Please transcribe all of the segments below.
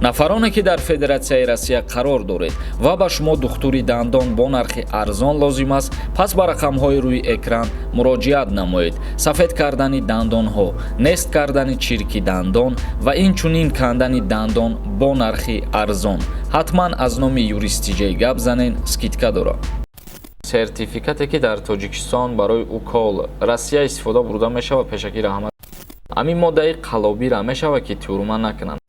нафароне ки дар Федератсияи Россия қарор доред ва ба шумо духтури дандон бо нархи арзон лозим аст, пас ба рақамҳои рӯи экран муроҷиат намоед. Сафед кардани дандонҳо, нест кардани чирки дандон ва инчунин кандани дандон бо нархи арзон. ҳатман аз номи юристиҷаи гап занен, скидка дорад. Сертификате ки дар Тоҷикистон барои укол Россия истифода бурда мешавад, пешакӣ раҳмат. Ҳамин моддаи қалобира мешавад ки тюрма накунанд.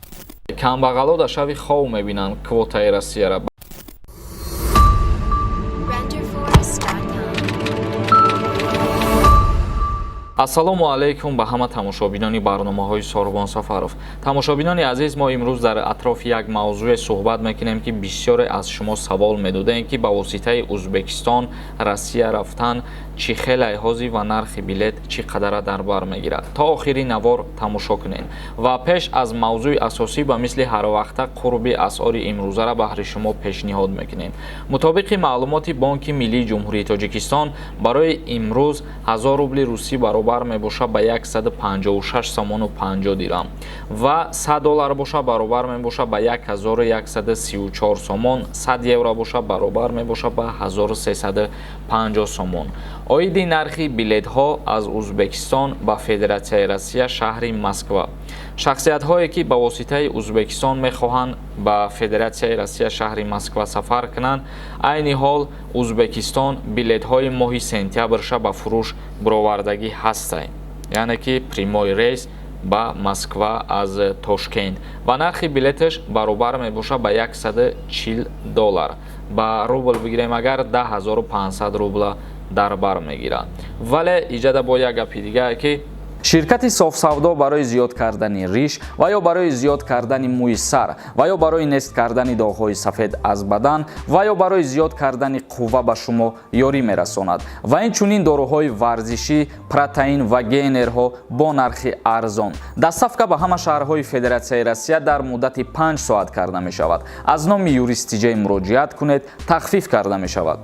Камбағало дар шави хов мебинанд квотаи Россияра. ассалому алайкум ба ҳама тамошобинони барномаҳои Сорбон Сафаров. Тамошобинони азиз, мо имрӯз дар атрофи як мавзӯе суҳбат мекунем ки бисёре аз шумо савол медоданд ки ба воситаи Узбекистон Россия рафтан чӣ хел лиҳози ва нархи билет чӣ қадара дар бар мегирад. То охири навор тамошо кунед ва пеш аз мавзӯи асосӣ ба мисли ҳарвақта қурби асъори имрӯзара баҳри шумо пешниҳод мекунем. мутобиқи маълумоти Бонки Миллии Ҷумҳурии Тоҷикистон барои имрӯз 1000 рубли русӣ баробар мебошад ба 156 сомону 50 дирам ва 100 доллар бошад баробар мебошад ба 1134 сомон, 100 евро бошад баробар мебошад ба 1350 сомон. оиди нархи билетҳо аз Узбекистон ба Федератсияи Россия шаҳри Москва. шахсиятҳое ки ба воситаи Узбекистон мехоҳанд ба Федератсияи Россия шаҳри Москва сафар кунанд, айни ҳол Узбекистон билетҳои моҳи сентябрша ба фурӯш буровардагӣ ҳастанд, яъне ки прямой рейс ба Москва аз Тошкент ва нархи билеташ баробар мебошад ба 140 доллар. ба рубл бигирем агар 10500 рубла дар бар мегирад. вале иҷада бо як гапи дигар ки ширкати софсавдо барои зиёд кардани риш ва ё барои зиёд кардани мӯи сар ва ё барои нест кардани доғҳои сафед аз бадан ва ё барои зиёд кардани қувва ба шумо ёрӣ мерасонад ва инчунин дороҳои варзишӣ, протеин ва гейнерҳо бо нархи арзон. дастсафка ба ҳама шаҳрҳои Федератсияи Россия дар муддати 5 соат карда мешавад. аз номи юристиҷаи муроҷиат кунед, тахфиф карда мешавад.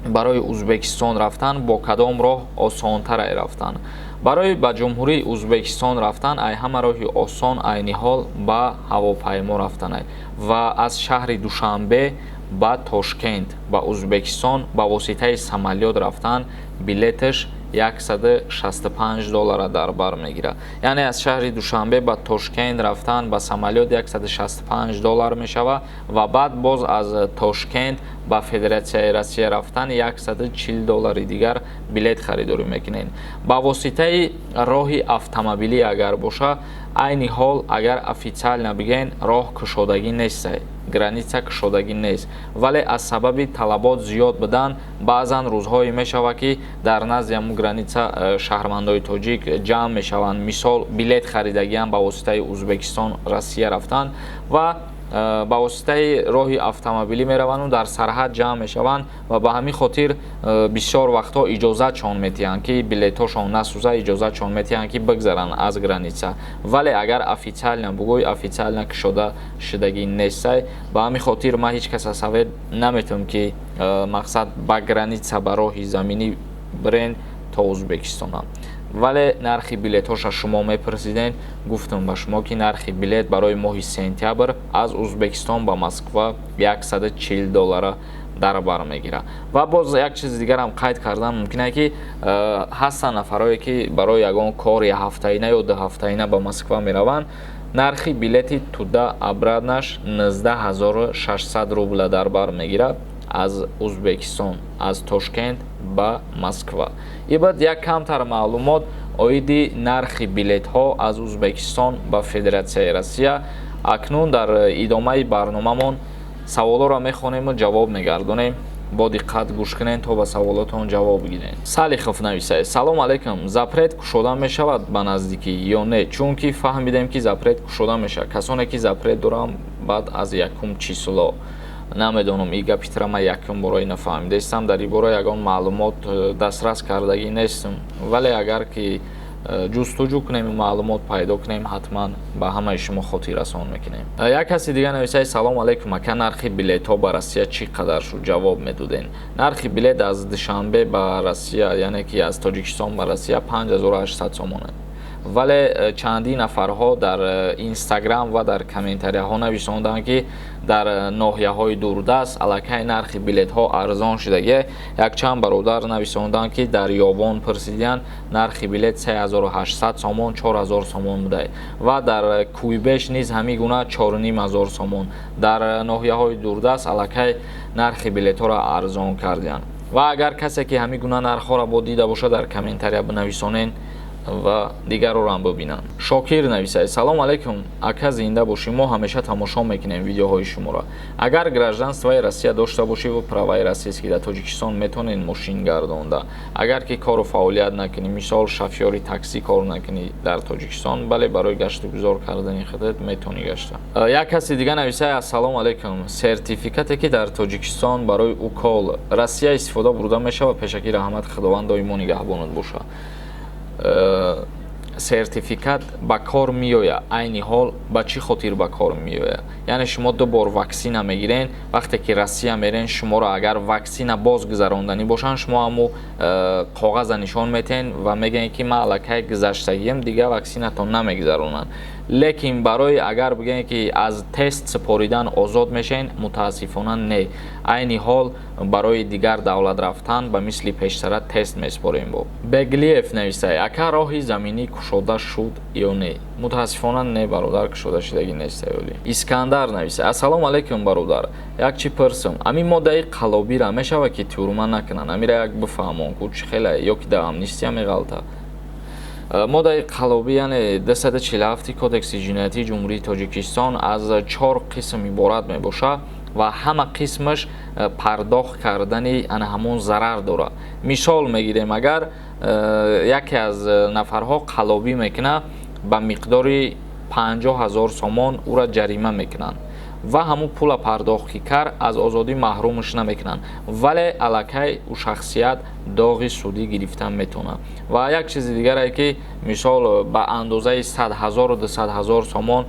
барои Узбекистон рафтан бо кадом роҳ осонтара рафтан? барои ба ҷумҳурии Узбекистон рафтан ай ҳама роҳи осон айни ҳол ба ҳавопаймо рафтан ва аз шаҳри Душанбе ба Тошкент ба Узбекистон ба воситаи самолёт рафтан билеташ 165 доллара дар бар мегирад. яъне аз шаҳри Душанбе ба Тошкент рафтан ба самолёт 165 доллар мешавад ва баъд боз аз Тошкент ба Федератсияи Россия рафтан 140 доллари дигар билет харидорӣ мекунед. ба воситаи роҳи автомобилӣ агар боша, айни ҳол агар официально бигӯен роҳ кушодагӣ нест, граница кушодагӣ нест, вале аз сабаби талабот зиёд будан баъзан рӯзҳое мешавад ки дар назди ҳамун граница шаҳрвандои тоҷик ҷамъ мешаванд. мисол билет харидагиам ба воситаи Узбекистон Россия рафтан ва ба воситаи роҳи автомобилӣ мераванду дар сарҳад ҷамъ мешаванд ва ба ҳамин хотир бисёр вақтҳо иҷозатшон метиҳанд ки билетҳошон насӯза, иҷозатшон метиҳанд ки бигзаранд аз граница. вале агар официально бугӯй официально кушода шудагӣ нест, ба ҳамин хотир ман ҳеҷ каса совет наметавонам ки мақсад ба граница ба роҳи заминӣ бирен то Узбекистона. вале нархи билетҳоша шумо мепурсиден, гуфтам ба шумо ки нархи билет барои моҳи сентябр аз Узбекистон ба Москва 140 доллара дар бар мегирад. ва боз як чизи дигарам қайд кардан мумкин аст ки ҳастанд нафарое ки барои ягон кори ҳафтаина ё дуҳафтаина ба Москва мераванд, нархи билети туда обратнаш 19600 рубла дар бар мегирад аз Узбекистон, аз Тошкент ба Москва. ибад як камтар маълумот оиди нархи билетҳо аз Узбекистон ба Федератсияи Россия. акнун дар идомаи барномамон саволоро мехонему ҷавоб мегардонем. бо диққат гӯш кунед то ба саволотон ҷавоб гиред. Салихов нависад: салому алайкум, запрет кушода мешавад ба наздикӣ ё не? чунки фаҳмидем ки запрет кушода мешавад. касоне ки запрет доранд баъд аз якум число. намедонам ин гапитра ман якум бораи нафаҳмидаистам, дар ин бора ягон маълумот дастрас кардагӣ нестам, вале агар ки ҷустуҷӯ кунем маълумот пайдо кунем, ҳатман ба ҳамаи шумо хотиррасон мекунем. як каси дигар нависад: салому алайкум, ака нархи билетҳо ба Россия чӣ қадар шуд? ҷавоб медоден. нархи билет аз Душанбе ба Россия, яъне ки аз Тоҷикистон ба Россия 5800 сомон. вале чандин нафарҳо дар инстаграм ва дар комментарияҳо нависонданд ки дар ноҳияҳои дурдаст аллакай нархи билетҳо арзон шудагӣ. Якчанд бародар нависонданд ки дар ёбон пурсиданд нархи билет 3800 сомон 4000 сомон будааст ва дар Куйбеш низ ҳамин гуна 4500 сомон. Дар ноҳияҳои дурдаст аллакай нархи билетҳоро арзон карданд. ва агар касе ки ҳамин гуна нархҳоро бо дида бошад дар комментария бинависонен ва дигарро ҳам бубинанд. Шокир нависад: салом алейкум, ака зинда бошӣ, мо ҳамеша тамошо мекунем видеоҳои шуморо. Агар гражданствои Россия дошта бошӣ ва праваи российский дар Тоҷикистон метавонед мошин гардонда. Агар ки кору фаъолият накунӣ, мисол шофёри такси кор накунӣ дар Тоҷикистон, бале барои гашту гузор кардани худат метавонӣ гашта. Як каси дига нависад: ассалому алейкум, сертификате ки дар Тоҷикистон барои укол Россия истифода бурда мешавад, пешаки раҳмат худованд доимо нигаҳбонат бошад. Сертификат ба кор меояд, айни ҳол ба чӣ хотир ба кор меояд? Яъне шумо ду бор ваксина мегирен, вақте ки Россия мерен, шуморо агар ваксина боз гузаронданӣ бошанд, шумо ҳаму коғаза нишон метен ва мегӯен ки ман аллакай гузаштагиам, дига ваксинатон намегузаронанд. Лекин барои агар бигӯем ки аз тест супоридан озод мешавен, мутаассифона не. Айни ҳол барои дигар давлат рафтан ба мисли пештара тест месупорем. Бо Беглиев нависад: ака роҳи заминӣ кушода шуд ё не? Мутаассифона не бародар, кушода шудагӣ нест ёли. Искандар нависад: ассалому алейкум бародар, як чӣ пурсам, амин моддаи қалобира мешавад ки тюрма накунанд? Амира як бифаҳмон ку чӣ хеле ё ки дар амнистия меғалта. Моддаи қалоби яъне 247 кодекси ҷиноятии ҷумҳурии Тоҷикистон аз 4 қисм иборат мебошад ва ҳама қисмаш пардохт кардани ана ҳамон зарар дорад. Мисол мегирем, агар яке аз нафарҳо қалобӣ мекунад, ба миқдори 50,000 сомон ура ҷарима мекунанд ва ҳамун пула пардохт ки кард аз озодӣ маҳрумаш намекунанд, вале аллакай у шахсият доғи судӣ гирифтан метавонад. Ва як чизи дигаре ки мисол ба андозаи 100,000 200,000 сомон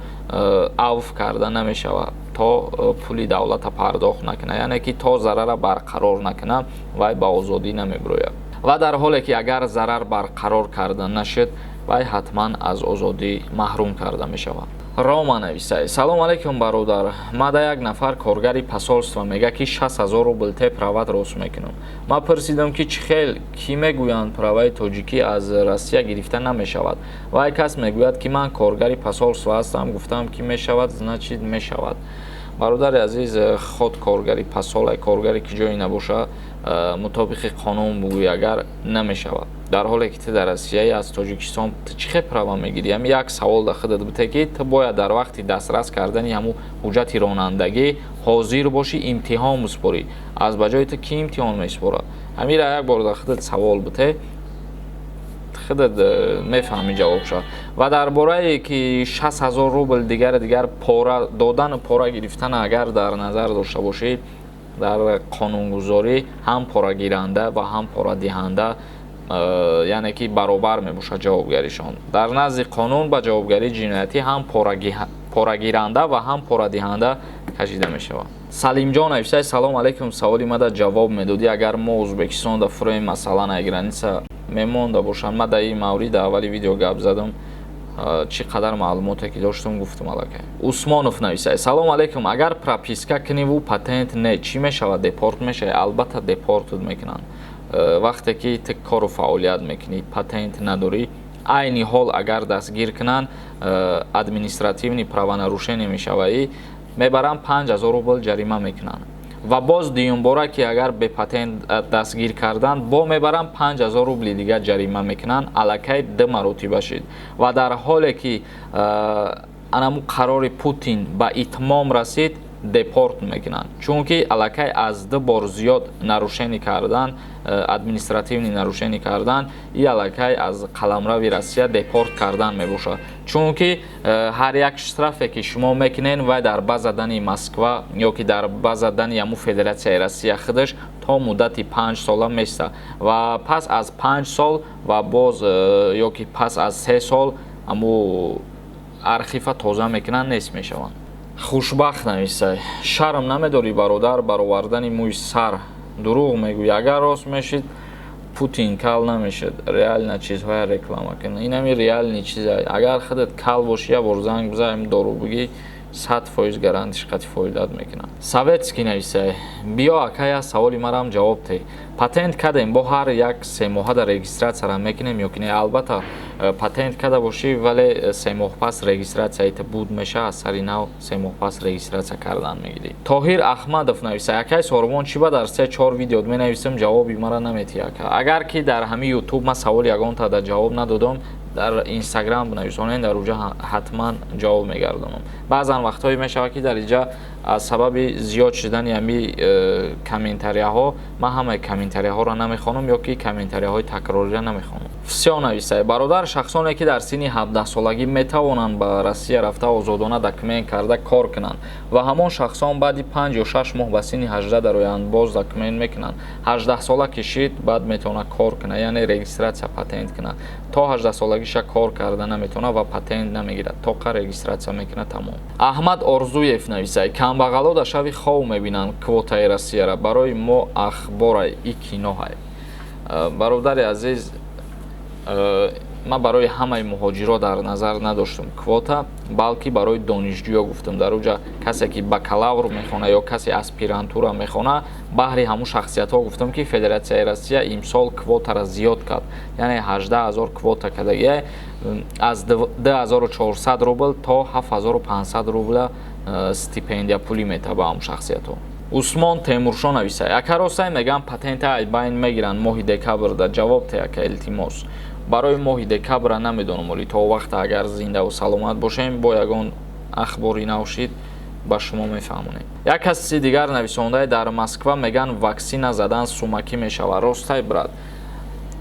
авф карда намешавад то пули давлата пардохт накунад, яъне ки то зарара барқарор накунад, вай ба озодӣ намебирояд. ва дар ҳоле ки агар зарар барқарор карда нашуд, вай ҳатман аз озодӣ маҳрум карда мешавад. Рома нависад: салом алейкум бародар, мада як нафар коргари посольства мега ки 60,000 рубл те прават рост мекунам. Ма пурсидам ки чӣ хел, ки мегӯянд праваи тоҷикӣ аз Россия гирифта намешавад. Вай кас мегӯяд ки ман коргари посольства ҳастам, гуфтам ки мешавад, значит мешавад. Бародари азиз, худ коргари посол, коргаре ки ҷое набошад, мутобиқи қонун бугӯй агар намешавад. Дар ҳоле ки ту дар Россия аз Тоҷикистон ту чӣ хел права мегирӣ? Ҳам як савол да худат бите ки ту бояд дар вақти дастрас кардани ҳамун ҳуҷҷати ронандагӣ ҳозир бошӣ, имтиҳон мусупорӣ. Аз ба ҷои ту ки имтиҳон месупорад? Ҳамира як бор да худат савол бите, худат мефаҳмӣ ҷавобша. Ва дар бораи ки 60,000 рубл дигар пора додану пора гирифтан агар дар назар дошта бошед, дар қонунгузорӣ ҳам порагиранда ва ҳам порадиҳанда яъне ки баробар мебошад ҷавобгаришон. Дар назди қонун ба ҷавобгарии ҷиноятӣ ҳам порагиранда ва ҳам порадиҳанда кашида мешавад. Салимҷон нависад: салом алейкум, саволи мада ҷавоб медодӣ, агар мо Ӯзбекистон да фуруи масалан ай граница мемонда бошанд. Ма дар ин маврид аввали видео гап задам, чӣ қадар маълумоте ки доштам гуфтам аллакай. Усмонов нависад: салом алейкум, агар прописка куниву патент не, чӣ мешавад? Депорт мешавад? Албатта депортат мекунанд. Вақте ки ту кору фаъолият мекунӣ, патент надорӣ, айни ҳол агар дастгир кунанд, административни правонарушение мешаваӣ, мебаранд 5,000 рубл ҷарима мекунанд. Ва боз дуюмбора ки агар бе патент дастгир карданд, бо мебаранд 5,000 рубли дига ҷарима мекунанд, аллакай 2 маротиба шуд. Ва дар ҳоле ки анаму қарори Путин ба итмом расид, депорт мекунанд, чунки аллакай аз 2 бор зиёд нарушение кардан, административни нарушение кардан, и аллакай аз қаламрави Россия депорт кардан мебошад. Чунки ҳар як штрафе ки шумо мекунен, вай дар ба задани Москва ё ки дар ба задани ҳамун Федератсияи Россия худаш то муддати 5 сола места. Ва пас аз 5 сол ва боз ё ки пас аз 3 сол ҳамун архива тоза мекунанд, нест мешаванд. Хушбахт нависад: шарм намедорӣ бародар баровардани мӯи сар? Дурӯғ мегӯӣ, агар рост мешид Путин кал намешад, реально чизҳоя реклама кунад. Инами реальни чиза. Агар худат кал боши, я бор занг бизанем дору бигӣ 100% гарантиш қати фоидат мекунад. Советский нависай. Биё акая саволи марам ҷавоб те. Патент кадем бо ҳар як 3 моҳада регистратсияра мекунем ё ки не? Албатта патент када боши, вале 3 моҳ пас регистратсияита буд меша, аз сари нав 3 моҳ пас регистратсия кардан мегирӣ. Тоҳир Ахмадов нависай. Акай сорбон чӣ ба дар 3-4 видеот менависам, ҷавоби мара наметӣ ака. Агар ки дар ҳами YouTube ма саволи ягонта да ҷавоб надодам, дар Instagram бинависонен, дар уҷа ҳатман ҷавоб мегардонам. Баъзан вақтҳое мешавад ки дар инҷа аз сабаби зиёд шудани ҳами комментарияҳо ман ҳамаи комментарияҳоро намехонам ё ки комментарияҳои такрория намехонам. Всё нависай. Бародар шахсоне ки дар синни 17 солагӣ метавонанд ба Россия рафта озодона документ карда кор кунанд ва ҳамон шахсон баъди 5 ё 6 моҳ ба синни 18 дароянд боз документ мекунанд. 18 сола кишид, баъд метавонад кор кунад, яъне регистратсия патент кунад. То 18 солагиша кор карда наметавонад ва патент намегирад. тоқа регистратсия мекунад тамом. Аҳмад Орзуев нависай. Камбағало да шави хов мебинанд квотаи Россияра. Барои мо ахборай и киноҳай. Бародари азиз, ман барои ҳамаи муҳоҷиро дар назар надоштам квота, балки барои донишҷӯё гуфтам. Дар уҷа касе ки бакалавр мехона ё касе аспирантура мехона, баҳри ҳамун шахсиятҳо гуфтам ки Федератсияи Россия имсол квотаро зиёд кард. Яъне 18 000 квота кардагӣ аз 2400 рубл то 7500 рубла стипендия пулӣ метаба ҳамун шахсиятҳо. Усмон Темуршо нависай. Ака ростай мегам патента айбайн мегиранд моҳи декабрда. Ҷавоб те ака, илтимос. Барои моҳи декабра намедонам, вале то вақта агар зиндаву саломат бошем, бо ягон ахбори навшид ба шумо мефаҳмонем. Як каси дигар нависондаи дар Москва меган ваксина задан сумакӣ мешавад. Ростай брат.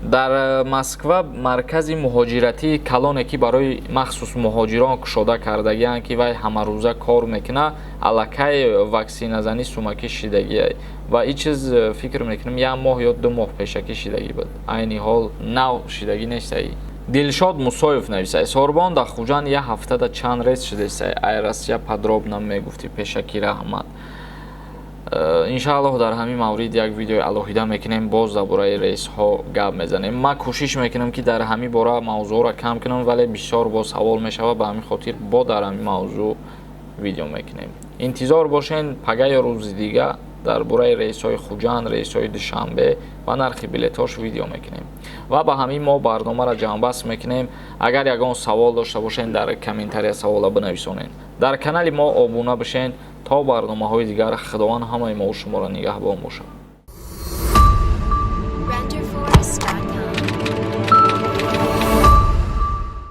Дар Москва маркази муҳоҷиратии калоне ки барои махсус муҳоҷирон кушода кардагиянд ки вай ҳамарӯза кор мекунад, аллакай ваксиназани сумакӣ шидагия ва ин чиз фикр мекунам 1 моҳ ё 2 моҳ пешакӣ шидагӣ буд. Айни ҳол нав шидагӣ нестаи. Дилшод Мусоев нависай. Сорбон да хуҷан 1 ҳафта да чанд рейс шудесай. Ай Россия подробно мегуфти, пешакӣ раҳмат. Иншааллоҳ дар ҳамин маврид як видеои алоҳида мекунем, боз дар бораи рейсҳо гап мезанем. Ман кӯшиш мекунам ки дар ҳамин бора мавзӯъро кам кунам, вале бисёр бо савол мешавад, ба ҳамин хотир бо дар ҳамин мавзӯъ видео мекунем. Интизор бошен, пага ё рӯзи дига дар бораи рейсҳои Хуҷанд, рейсҳои Душанбе ва нархи билетош видео мекунем. Ва ба ҳамин мо барномаро ҷамъбаст мекунем. Агар ягон савол дошта бошен, дар комментария савола бинависонен. Дар канали мо обуна бошен то барномаҳои дигар. Худованд ҳамаи мо шуморо нигаҳбон бошад.